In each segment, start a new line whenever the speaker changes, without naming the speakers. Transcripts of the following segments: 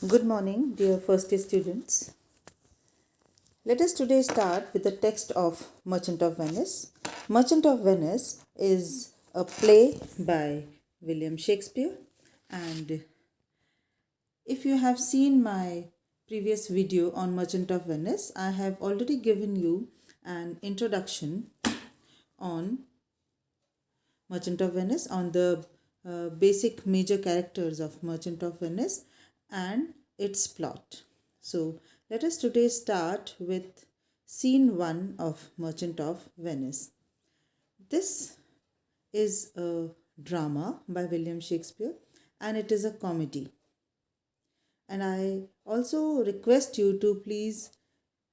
Good morning, dear first year students. Let us today start with the text of Merchant of Venice. Merchant of Venice is a play by William Shakespeare, and if you have seen my previous video on Merchant of Venice, I have already given you an introduction on Merchant of Venice, on the basic major characters of Merchant of Venice and its plot. So let us today start with scene 1 of Merchant of Venice. This is a drama by William Shakespeare and it is a comedy. And I also request you to please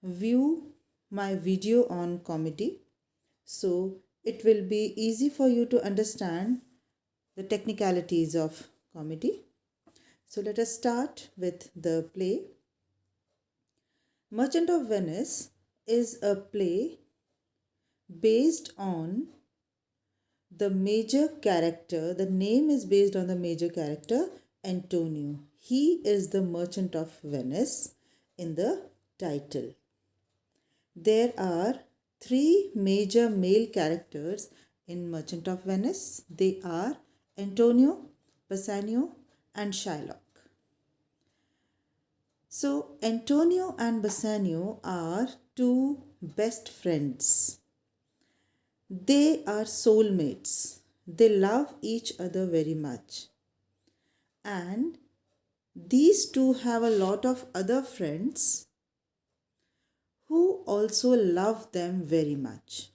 view my video on comedy, so it will be easy for you to understand the technicalities of comedy. So let us start with the play. Merchant of Venice is a play based on the major character. The name is based on the major character Antonio. He is the Merchant of Venice in the title. There are three major male characters in Merchant of Venice. They are Antonio, Bassanio, and Shylock. So, Antonio and Bassanio are two best friends. They are soulmates. They love each other very much. And these two have a lot of other friends who also love them very much.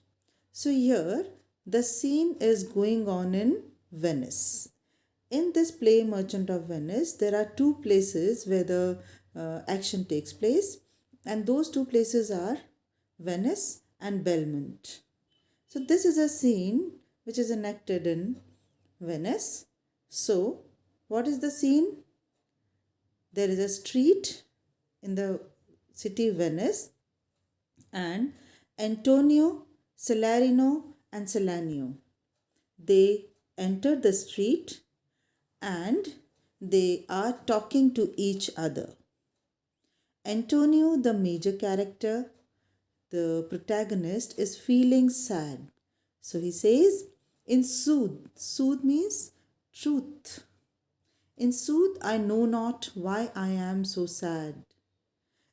So, here the scene is going on in Venice. In this play, Merchant of Venice, there are two places where the action takes place, and those two places are Venice and Belmont. So, this is a scene which is enacted in Venice. So, what is the scene? There is a street in the city Venice, and Antonio, Salarino, and Salanio, they enter the street and they are talking to each other. Antonio, the major character, the protagonist, is feeling sad. So he says, in sooth means truth. In sooth, I know not why I am so sad.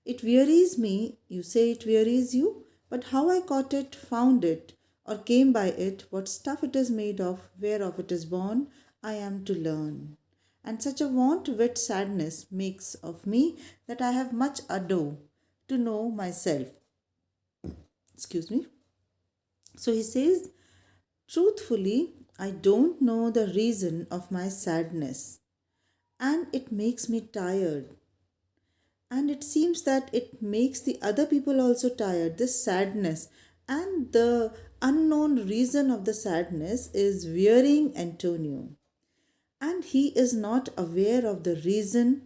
It wearies me, you say it wearies you, but how I caught it, found it, or came by it, what stuff it is made of, whereof it is born, I am to learn. And such a want wit sadness makes of me that I have much ado to know myself. Excuse me. So he says, truthfully, I don't know the reason of my sadness, and it makes me tired. And it seems that it makes the other people also tired. This sadness and the unknown reason of the sadness is wearying Antonio. And he is not aware of the reason,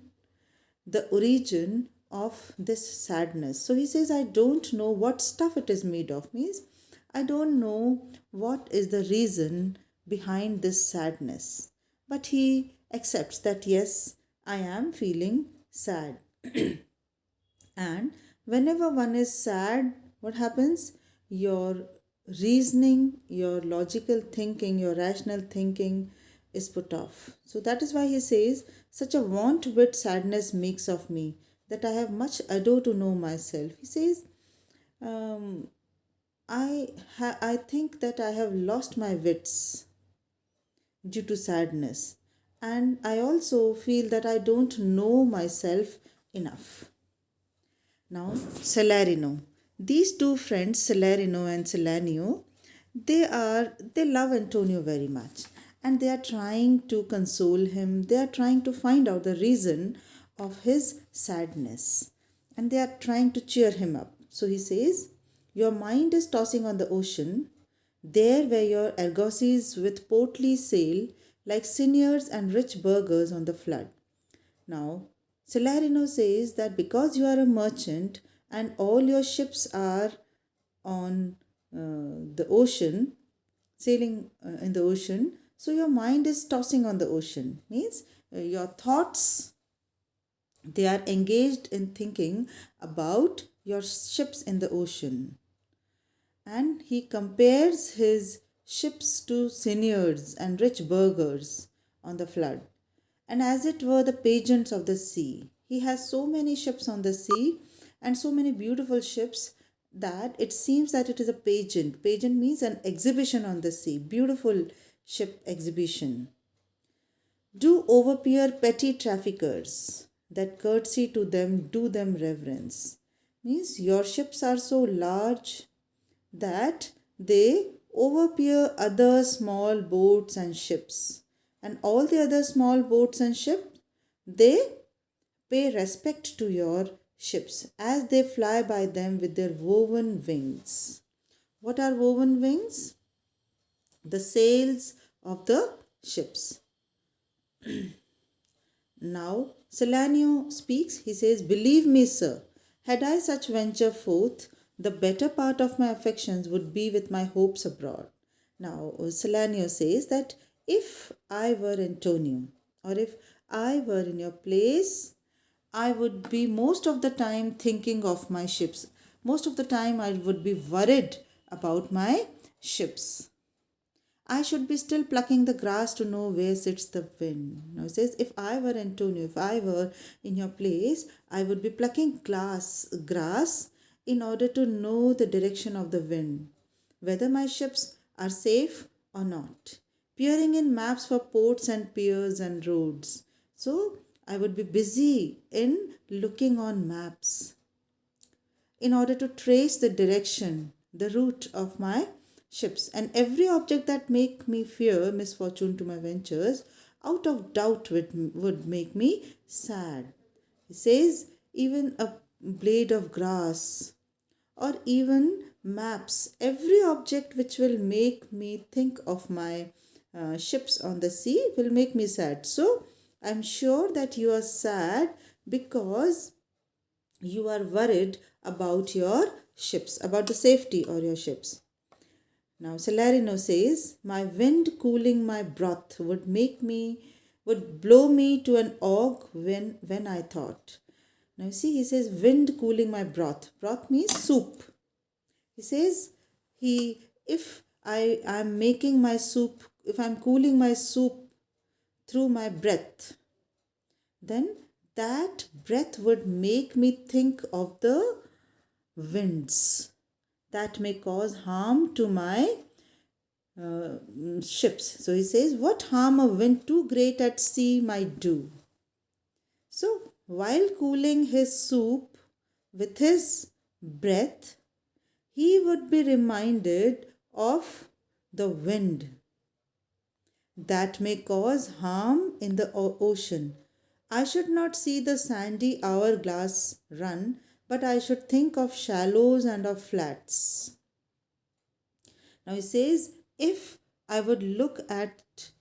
the origin of this sadness. So he says, I don't know what stuff it is made of. Means, I don't know what is the reason behind this sadness. But he accepts that, yes, I am feeling sad. And whenever one is sad, what happens? Your reasoning, your logical thinking, your rational thinking is put off. So that is why he says, such a want wit sadness makes of me, that I have much ado to know myself. He says, um, I think that I have lost my wits due to sadness. And I also feel that I don't know myself enough. Now, Salarino. These two friends, Salarino and Salanio, they love Antonio very much, and they are trying to console him. They are trying to find out the reason of his sadness, and they are trying to cheer him up. So he says, your mind is tossing on the ocean, there where your argosies with portly sail, like seniors and rich burghers on the flood. Now, Salarino says that because you are a merchant and all your ships are on the ocean, sailing in the ocean, so your mind is tossing on the ocean. Means your thoughts They are engaged in thinking about your ships in the ocean. And he compares his ships to seigneurs and rich burghers on the flood, and as it were the pageants of the sea. He has so many ships on the sea and so many beautiful ships that it seems that it is a pageant. Pageant means an exhibition on the sea, beautiful ship exhibition. Do overpeer petty traffickers, that courtesy to them, do them reverence. Means your ships are so large that they overpeer other small boats and ships. And all the other small boats and ships, they pay respect to your ships as they fly by them with their woven wings. What are woven wings? The sails of the ships. Now Salanio speaks. He says, "Believe me, sir, had I such venture forth, the better part of my affections would be with my hopes abroad." Now Salanio says that if I were Antonio, or if I were in your place, I would be most of the time thinking of my ships. Most of the time, I would be worried about my ships. I should be still plucking the grass to know where sits the wind. Now it says, if I were Antonio, if I were in your place, I would be plucking grass in order to know the direction of the wind, whether my ships are safe or not. Peering in maps for ports and piers and roads. So I would be busy in looking on maps in order to trace the direction, the route of my ships, and every object that make me fear misfortune to my ventures, out of doubt would make me sad. He says, even a blade of grass or even maps, every object which will make me think of my ships on the sea will make me sad. So I'm sure that you are sad because you are worried about your ships, about the safety of your ships. Now Salarino says, my wind cooling my broth would blow me to an ague when I thought. Now you see, he says wind cooling my broth. Broth means soup. He says if I am making my soup, if I'm cooling my soup through my breath, then that breath would make me think of the winds that may cause harm to my ships. So he says, what harm a wind too great at sea might do. So while cooling his soup with his breath, he would be reminded of the wind that may cause harm in the ocean. I should not see the sandy hourglass run, but I should think of shallows and of flats. Now he says, if I would look at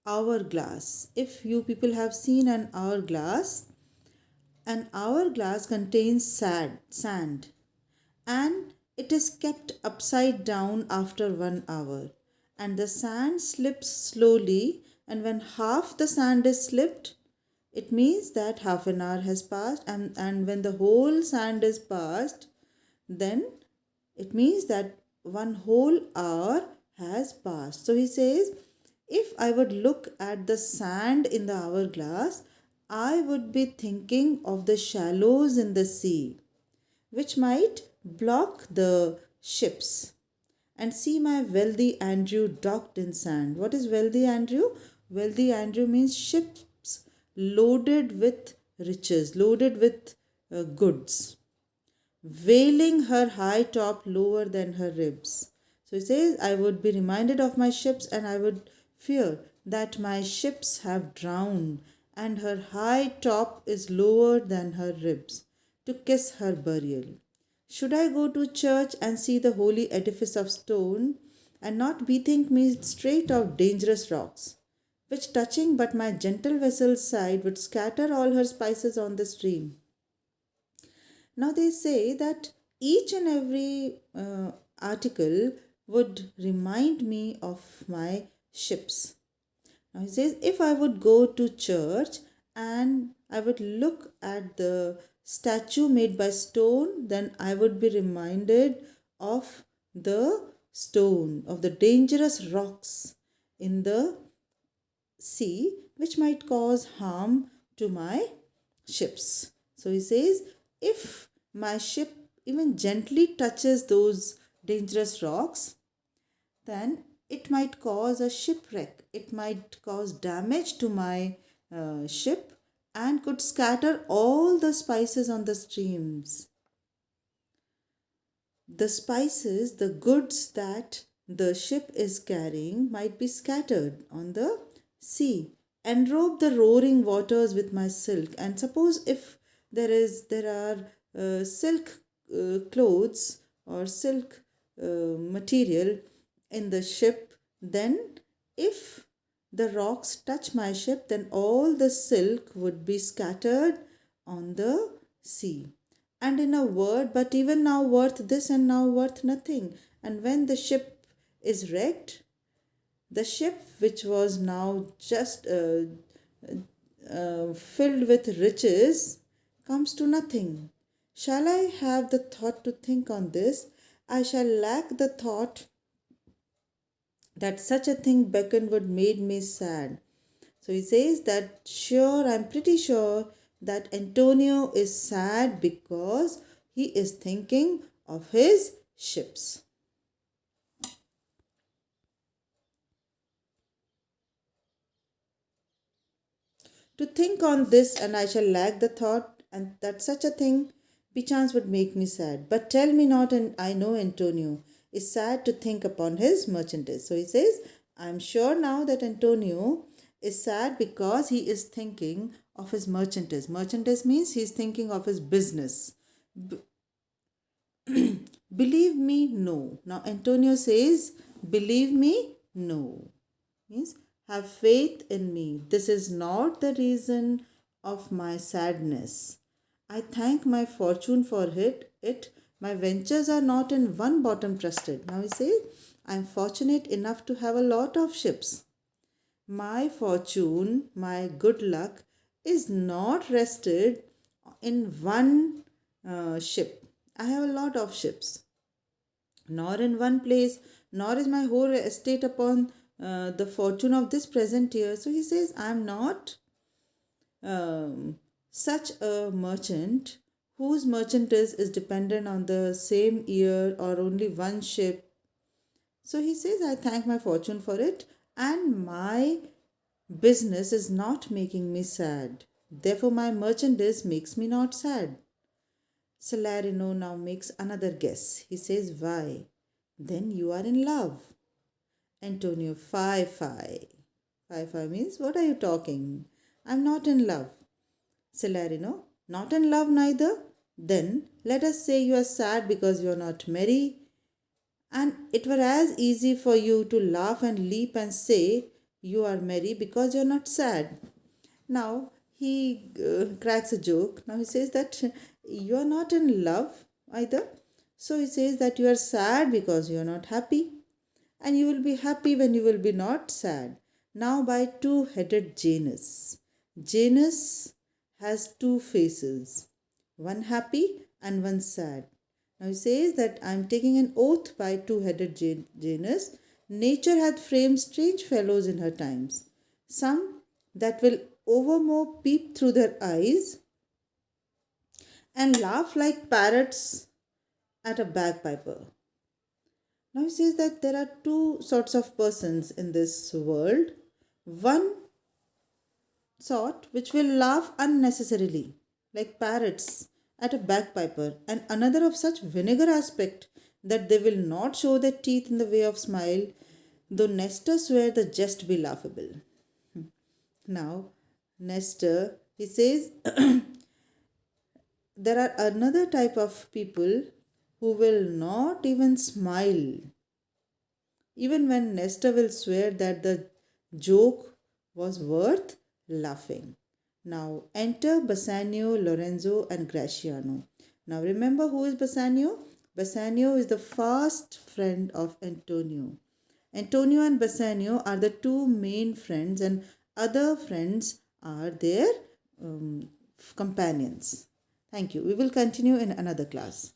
hourglass, if you people have seen an hourglass contains sand, and it is kept upside down after 1 hour, and the sand slips slowly, and when half the sand is slipped, it means that half an hour has passed, and when the whole sand is passed, then it means that one whole hour has passed. So he says, if I would look at the sand in the hourglass, I would be thinking of the shallows in the sea, which might block the ships, and see my wealthy Andrew docked in sand. What is wealthy Andrew? Wealthy Andrew means ships loaded with riches, loaded with goods, veiling her high top lower than her ribs. So he says, I would be reminded of my ships, and I would fear that my ships have drowned, and her high top is lower than her ribs, to kiss her burial. Should I go to church and see the holy edifice of stone, and not bethink me straight of dangerous rocks, which touching but my gentle vessel's side would scatter all her spices on the stream? Now they say that each and every article would remind me of my ships. Now he says, if I would go to church and I would look at the statue made by stone, then I would be reminded of the stone, of the dangerous rocks in the sea, which might cause harm to my ships. So he says, if my ship even gently touches those dangerous rocks, then it might cause a shipwreck. It might cause damage to my ship and could scatter all the spices on the streams. The spices, the goods that the ship is carrying, might be scattered on the sea. Enrobe the roaring waters with my silk. And suppose if there are silk clothes or silk material in the ship, then if the rocks touch my ship, then all the silk would be scattered on the sea. And in a word, but even now worth this and now worth nothing. And when the ship is wrecked, the ship which was now just filled with riches comes to nothing. Shall I have the thought to think on this? I shall lack the thought that such a thing beckoned would made me sad. So he says that sure, I'm pretty sure that Antonio is sad because he is thinking of his ships. To think on this, and I shall lack the thought, and that such a thing perchance would make me sad. But tell me not, and I know Antonio is sad to think upon his merchandise. So he says, I'm sure now that Antonio is sad because he is thinking of his merchandise. Merchandise means he's thinking of his business. Believe me, no. Now Antonio says, believe me, no. Means have faith in me. This is not the reason of my sadness. I thank my fortune for it. My ventures are not in one bottom trusted. Now he says, I am fortunate enough to have a lot of ships. My fortune, my good luck is not rested in one ship. I have a lot of ships, nor in one place, nor is my whole estate upon the fortune of this present year. So he says, I am not such a merchant whose merchandise is dependent on the same year or only one ship. So he says, I thank my fortune for it, and my business is not making me sad. Therefore, my merchandise makes me not sad. Salarino now makes another guess. He says, why? Then you are in love. Antonio, fie. Fie means, what are you talking? I'm not in love. Salarino, not in love neither? Then let us say you are sad because you are not merry. And it were as easy for you to laugh and leap and say you are merry because you are not sad. Now he cracks a joke. Now he says that you are not in love either. So he says that you are sad because you are not happy. And you will be happy when you will be not sad. Now by two-headed Janus. Janus has two faces, one happy and one sad. Now he says that I am taking an oath by two-headed Janus. Nature hath framed strange fellows in her times. Some that will overmore peep through their eyes and laugh like parrots at a bagpiper. Now he says that there are two sorts of persons in this world. One sort which will laugh unnecessarily, like parrots at a bagpiper, and another of such vinegar aspect that they will not show their teeth in the way of smile, though Nestor swear the jest be laughable. Now, Nestor, he says, there are another type of people who will not even smile, even when Nestor will swear that the joke was worth laughing. Now enter Bassanio, Lorenzo, and Graciano. Now remember who is Bassanio? Bassanio is the fast friend of Antonio. Antonio and Bassanio are the two main friends, and other friends are their companions. Thank you. We will continue in another class.